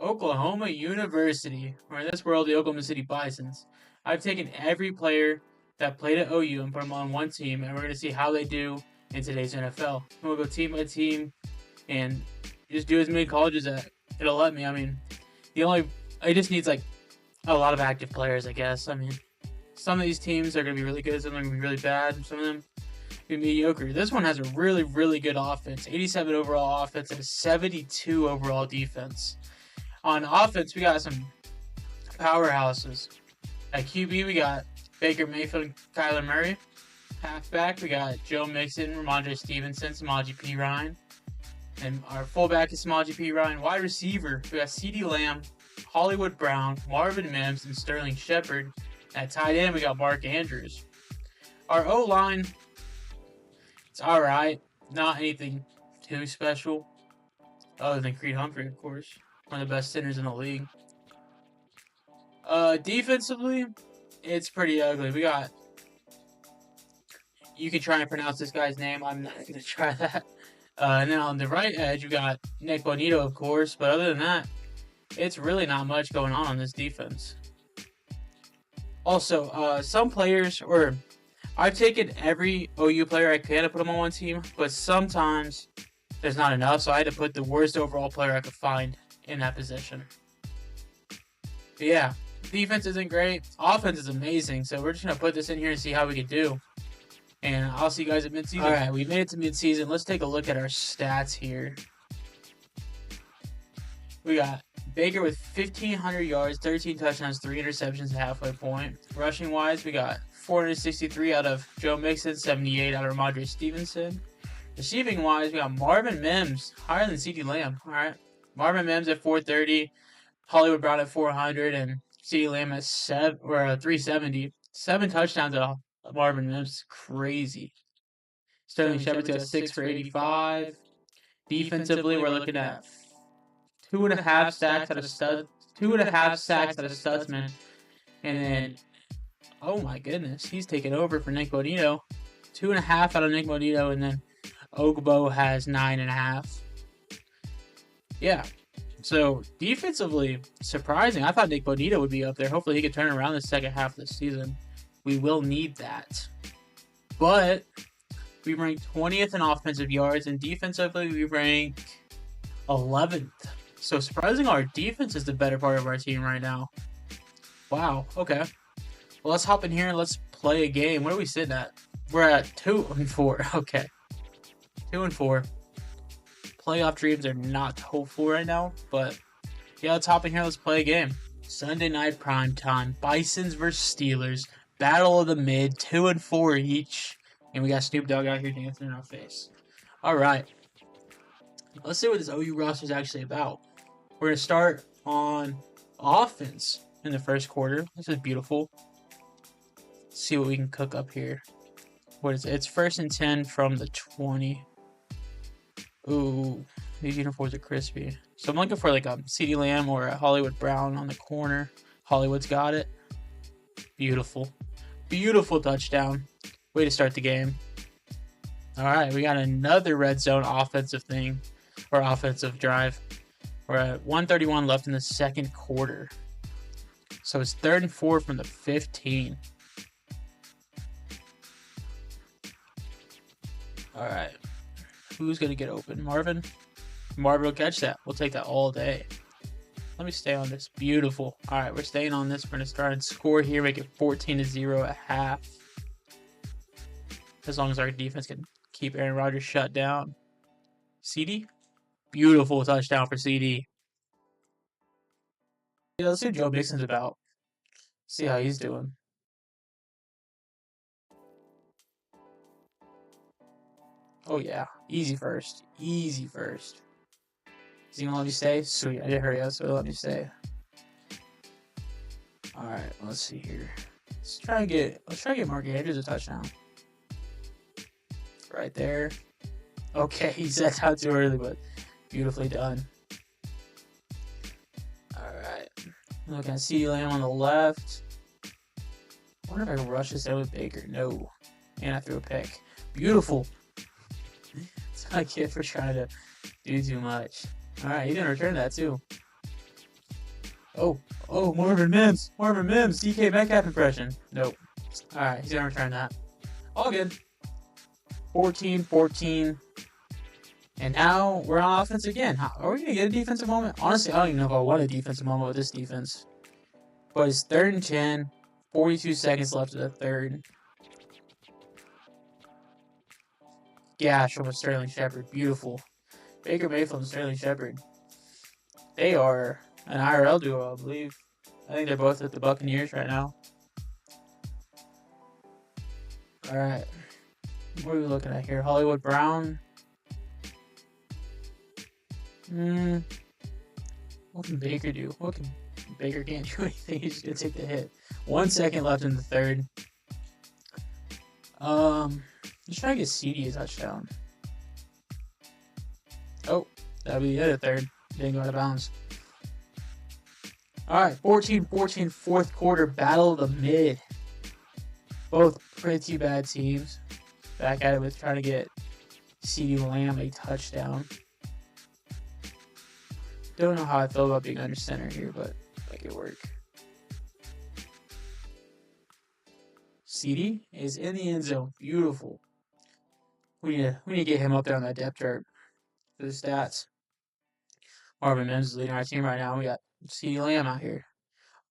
Oklahoma University, or in this world, the Oklahoma City Bisons. I've taken every player that played at OU and put them on one team, and we're going to see how they do in today's NFL. We'll go team by team and just do as many colleges that it'll let me. I mean, it just needs like a lot of active players, I guess. I mean, some of these teams are going to be really good, some are going to be really bad, some of them be mediocre. This one has a really, really good offense, 87 overall offense and a 72 overall defense. On offense, we got some powerhouses. At QB, we got Baker Mayfield and Kyler Murray. Halfback, we got Joe Mixon, Ramondre Stevenson, Samaje Perine. And our fullback is Samaje Perine. Wide receiver, we got CeeDee Lamb, Hollywood Brown, Marvin Mims, and Sterling Shepard. At tight end, we got Mark Andrews. Our O-line, it's alright. Not anything too special. Other than Creed Humphrey, of course. One of the best centers in the league. Defensively, it's pretty ugly. We got... You can try and pronounce this guy's name. I'm not going to try that. And then on the right edge, we got Nick Bonito, of course. But other than that, it's really not much going on this defense. Also, some players, or I've taken every OU player I can to put them on one team, but sometimes there's not enough, so I had to put the worst overall player I could find in that position. But yeah, defense isn't great. Offense is amazing, so we're just going to put this in here and see how we can do. And I'll see you guys at midseason. All right, we made it to midseason. Let's take a look at our stats here. We got Baker with 1,500 yards, 13 touchdowns, 3 interceptions at halfway point. Rushing wise, we got 463 out of Joe Mixon, 78 out of Ramondre Stevenson. Receiving wise, we got Marvin Mims, higher than CeeDee Lamb. All right, Marvin Mims at 430, Hollywood Brown at 400, and CeeDee Lamb at 370. 7 touchdowns at Marvin Mims, crazy. Sterling Shepard's got 6 for 85. Defensively, we're looking at 2.5 sacks out of Stutzman, and then, oh my goodness, he's taking over for Nick Bonito. 2.5 out of Nick Bonito, and then Ogbo has 9.5. Yeah, so defensively, surprising. I thought Nick Bonito would be up there. Hopefully he can turn around the second half of the season. We will need that. But we rank 20th in offensive yards, and defensively we rank 11th. So surprising, our defense is the better part of our team right now. Wow, okay. Well, let's hop in here and let's play a game. Where are we sitting at? We're at 2-4. Okay. 2-4. Playoff dreams are not hopeful right now, but yeah, let's hop in here. Let's play a game. Sunday night prime time. Bisons versus Steelers. Battle of the mid. 2-4 each. And we got Snoop Dogg out here dancing in our face. All right. Let's see what this OU roster is actually about. We're going to start on offense in the first quarter. This is beautiful. Let's see what we can cook up here. What is it? It's 1st and 10 from the 20. Ooh, these uniforms are crispy. So I'm looking for like a CeeDee Lamb or a Hollywood Brown on the corner. Hollywood's got it. Beautiful. Beautiful touchdown. Way to start the game. All right, we got another red zone offensive thing, or offensive drive. We're at 1:31 left in the second quarter. So it's 3rd and 4 from the 15. All right. Who's going to get open? Marvin? Marvin will catch that. We'll take that all day. Let me stay on this. Beautiful. All right, we're staying on this. We're going to start and score here. Make it 14-0 at half. As long as our defense can keep Aaron Rodgers shut down. CeeDee? Beautiful touchdown for CeeDee. Yeah, let's see what Joe Mixon's about. See how he's doing. Oh, yeah. Easy first. Easy first. Is he going to let me stay? Sweet. I did hurry up, so let me stay. All right. Let's see here. Let's try to get Mark Andrews a touchdown. Right there. Okay, he set out too early, but beautifully done. Alright. Looking at CeeDee Lamb on the left. I wonder if I can rush this in with Baker. No. And I threw a pick. Beautiful. It's my kid for trying to do too much. Alright, he's going to return that too. Oh, Marvin Mims, DK Metcalf impression. Nope. All right, he's gonna return that. All good. 14-14. And now we're on offense again. Are we gonna get a defensive moment? Honestly, I don't even know if I want a defensive moment with this defense. But it's 3rd and 10. 42 seconds left of the third. Gash from a Sterling Shepard. Beautiful. Baker Mayfield and Sterling Shepard. They are an IRL duo, I believe. I think they're both at the Buccaneers right now. Alright. What are we looking at here? Hollywood Brown. What can Baker do? Baker can't do anything. He's just going to take the hit. 1 second left in the third. Let's try to get CD a touchdown. Oh, that'll be the other third. Didn't go out of bounds. Alright, 14-14, fourth quarter, battle of the mid. Both pretty bad teams. Back at it with trying to get CeeDee Lamb a touchdown. Don't know how I feel about being under center here, but make it work. CeeDee is in the end zone. Beautiful. We need to get him up there on that depth chart for the stats. Marvin Mims is leading our team right now. We got CeeDee Lamb out here.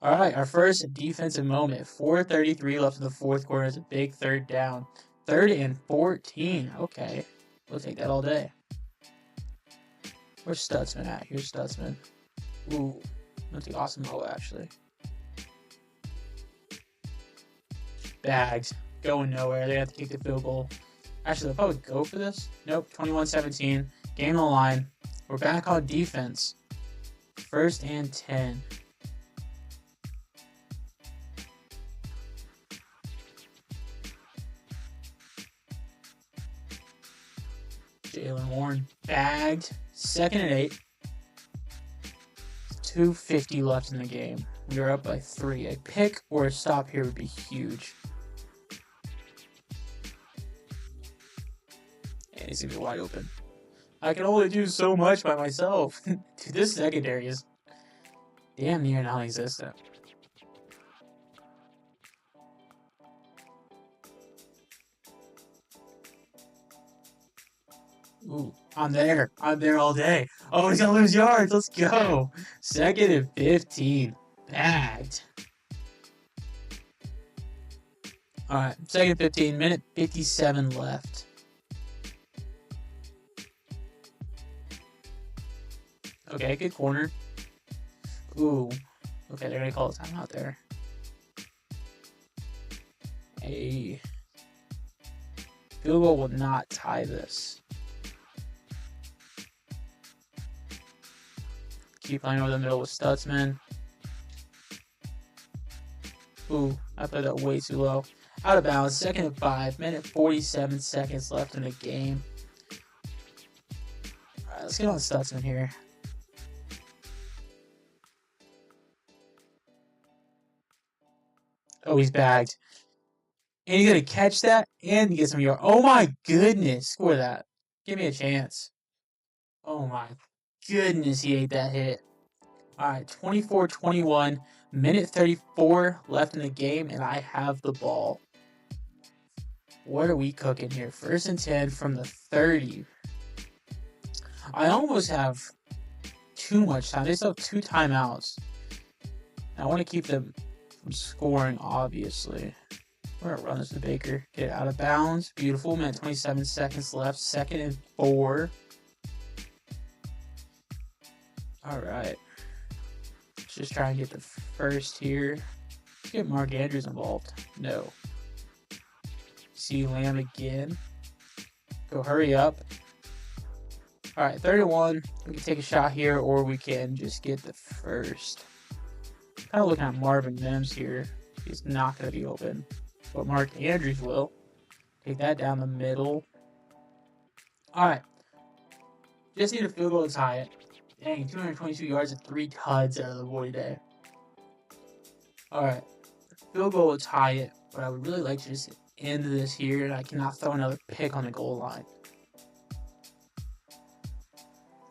All right, our first defensive moment. 4:33 left in the fourth quarter. It's a big third down. 3rd and 14. Okay, we'll take that all day. Where's Stutzman at? Here's Stutzman. Ooh, that's the awesome goal, actually. Bags. Going nowhere. They have to kick the field goal. Actually, they'll probably go for this. Nope, 21-17. Game on the line. We're back on defense. 1st and 10. Jalen Warren bagged. 2nd and 8. 2:50 left in the game. We are up by 3. A pick or a stop here would be huge. And he's gonna be wide open. I can only do so much by myself. Dude, this secondary is damn near non-existent. Ooh, I'm there all day. Oh, he's gonna lose yards. Let's go. 2nd and 15. Bagged. Alright, 2nd and 15. Minute 57 left. Okay, good corner. Ooh. Okay, they're gonna call a timeout there. A field goal will not tie this. Keep playing over the middle with Stutzman. Ooh, I played that way too low. Out of bounds, 2nd and 5. Minute 47 seconds left in the game. Alright, let's get on Stutzman here. Oh, he's bagged. And he's going to catch that and get some yards. Oh my goodness. Score that. Give me a chance. Oh my goodness, he ate that hit. Alright, 24-21. Minute 34 left in the game, and I have the ball. What are we cooking here? 1st and 10 from the 30. I almost have too much time. They still have 2 timeouts. I want to keep them from scoring, obviously. We're going to run this to Baker. Get it out of bounds. Beautiful. Minute 27 seconds left. 2nd and 4. Alright. Let's just try and get the first here. Let's get Mark Andrews involved. No. CeeDee Lamb again. Go hurry up. Alright, 31. We can take a shot here, or we can just get the first. Kind of looking at Marvin Mims here. He's not going to be open. But Mark Andrews will. Take that down the middle. Alright. Just need a field goal to tie it. Dang, 222 yards and 3 tuds out of the boy day. Alright. Field goal will tie it, but I would really like to just end this here, and I cannot throw another pick on the goal line.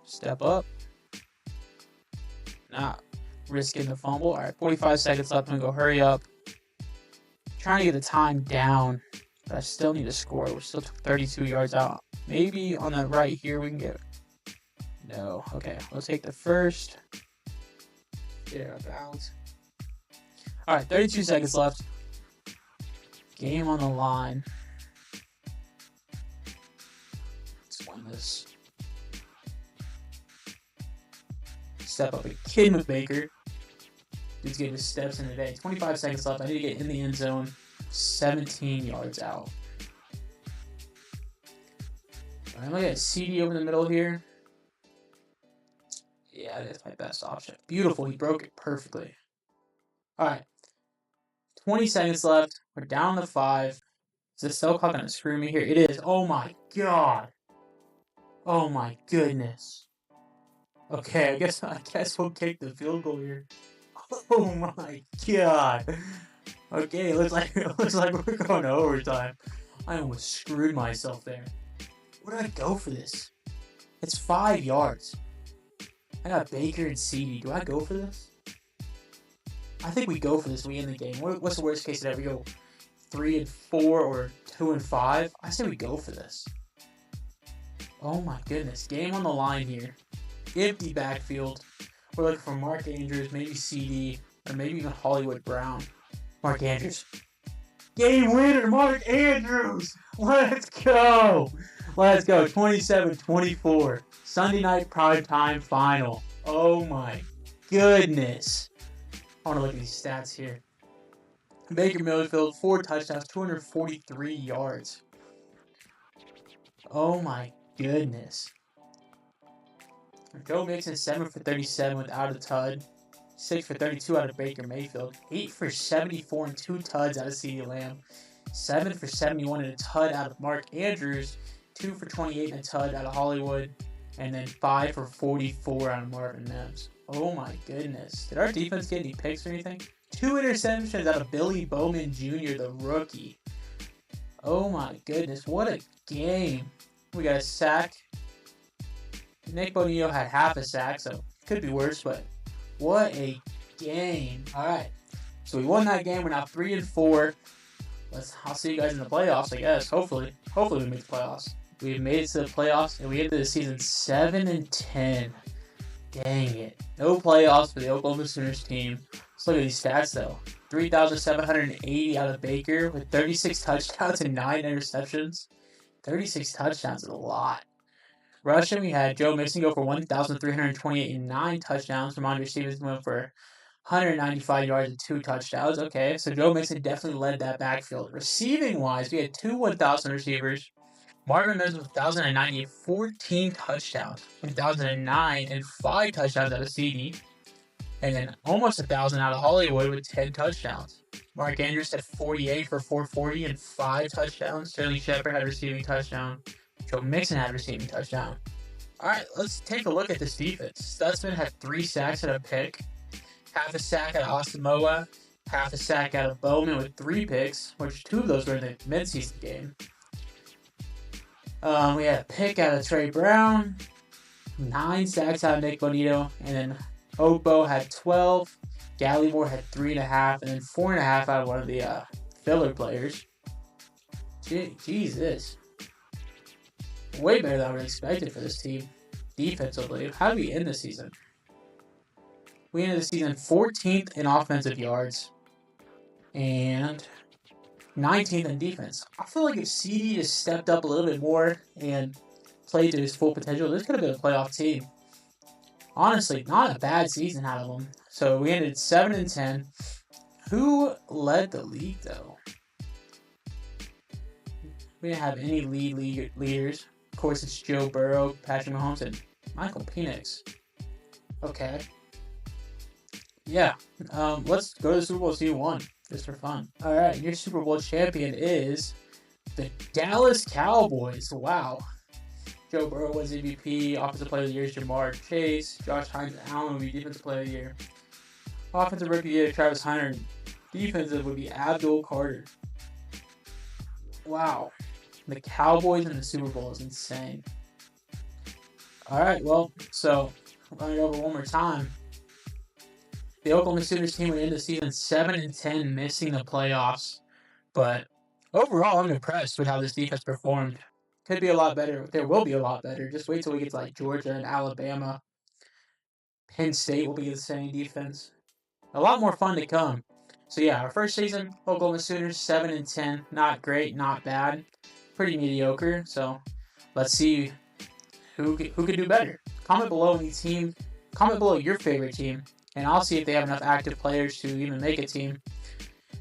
Step up. Nah. risking the fumble. All right, 45 seconds left. I'm going to go hurry up. Trying to get the time down, but I still need to score. We're still 32 yards out. Maybe on the right here we can get... No. Okay, let's take the first. Get it out of bounds. All right, 32 seconds left. Game on the line. Let's win this. Step up a kid with Baker. Dude's getting his steps in today. 25 seconds left. I need to get in the end zone. 17 yards out. All right, I'm going to get a CD over the middle here. Yeah, that's my best option. Beautiful. He broke it perfectly. All right. 20 seconds left. We're down to 5. Is this cell clock going to screw me here? It is. Oh, my God. Oh, my goodness. Okay, I guess we'll kick the field goal here. Oh, my God. Okay, it looks like we're going to overtime. I almost screwed myself there. Where did I go for this? It's 5 yards. I got Baker and CD. Do I go for this? I think we go for this. We end the game. What's the worst case scenario? We go 3-4 or 2-5? I say we go for this. Oh my goodness. Game on the line here. Empty backfield. We're looking for Mark Andrews, maybe CD, or maybe even Hollywood Brown. Mark Andrews. Game winner, Mark Andrews! Let's go! Let's go. 27-24. Sunday night primetime final. Oh my goodness. I want to look at these stats here. Baker Mayfield, 4 touchdowns, 243 yards. Oh my goodness. Joe Mixon, 7 for 37 without a tud. 6 for 32 out of Baker Mayfield. 8 for 74 and 2 tuds out of CeeDee Lamb. 7 for 71 and a tud out of Mark Andrews. 2 for 28 and a tud out of Hollywood. And then 5 for 44 out of Marvin Mims. Oh my goodness. Did our defense get any picks or anything? 2 interceptions out of Billy Bowman Jr., the rookie. Oh my goodness. What a game. We got a sack. Nick Bonito had half a sack, so it could be worse, but what a game. Alright. So we won that game. We're now 3-4. I'll see you guys in the playoffs, I guess. Hopefully we make the playoffs. We've made it to the playoffs, and we ended the season 7-10. Dang it. No playoffs for the Oklahoma Sooners team. Let's look at these stats, though. 3,780 out of Baker with 36 touchdowns and 9 interceptions. 36 touchdowns is a lot. Rushing, we had Joe Mixon go for 1,328 and 9 touchdowns. Ramondre Stevenson went for 195 yards and 2 touchdowns. Okay, so Joe Mixon definitely led that backfield. Receiving-wise, we had 2 1,000 receivers. Marvin Mims with 1,090 and 14 touchdowns. 1,009 and 5 touchdowns out of CD. And then almost 1,000 out of Hollywood with 10 touchdowns. Mark Andrews had 48 for 440 and 5 touchdowns. Sterling Shepard had a receiving touchdown. Joe Mixon had a receiving touchdown. All right, let's take a look at this defense. Stutzman had 3 sacks and a pick. Half a sack out of Asamoah. Half a sack out of Bowman with 3 picks, which 2 of those were in the midseason game. We had a pick out of Trey Brown. 9 sacks out of Nick Bonito. And then Ogbo had 12. Gallimore had 3.5. And then 4.5 out of one of the filler players. Jesus. Way better than I would have expected for this team defensively. How did we end the season? We ended the season 14th in offensive yards and 19th in defense. I feel like if CD just stepped up a little bit more and played to his full potential, this could have been a playoff team. Honestly, not a bad season out of them. So we ended 7-10. Who led the league, though? We didn't have any leaders. Of course, it's Joe Burrow, Patrick Mahomes, and Michael Penix. Okay. Yeah. Let's go to the Super Bowl Season 1, just for fun. All right, your Super Bowl champion is the Dallas Cowboys. Wow. Joe Burrow was MVP. Offensive Player of the Year is Jamar Chase. Josh Hines Allen will be Defensive Player of the Year. Offensive Rookie of the Year, Travis Hunter. Defensive would be Abdul Carter. Wow. The Cowboys in the Super Bowl is insane. All right, well, so run it over one more time. the Oklahoma Sooners team would end the season 7-10, missing the playoffs. But overall, I'm impressed with how this defense performed. Could be a lot better. There will be a lot better. Just wait till we get to like Georgia and Alabama. Penn State will be the same defense. A lot more fun to come. So yeah, our first season, Oklahoma Sooners 7-10. Not great, not bad, pretty mediocre. So let's see who could do better. Comment below any team. Comment below your favorite team, and I'll see if they have enough active players to even make a team.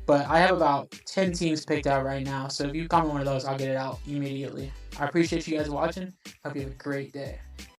But I have about 10 teams picked out right now, so if you comment one of those, I'll get it out immediately. I appreciate you guys watching. Hope you have a great day.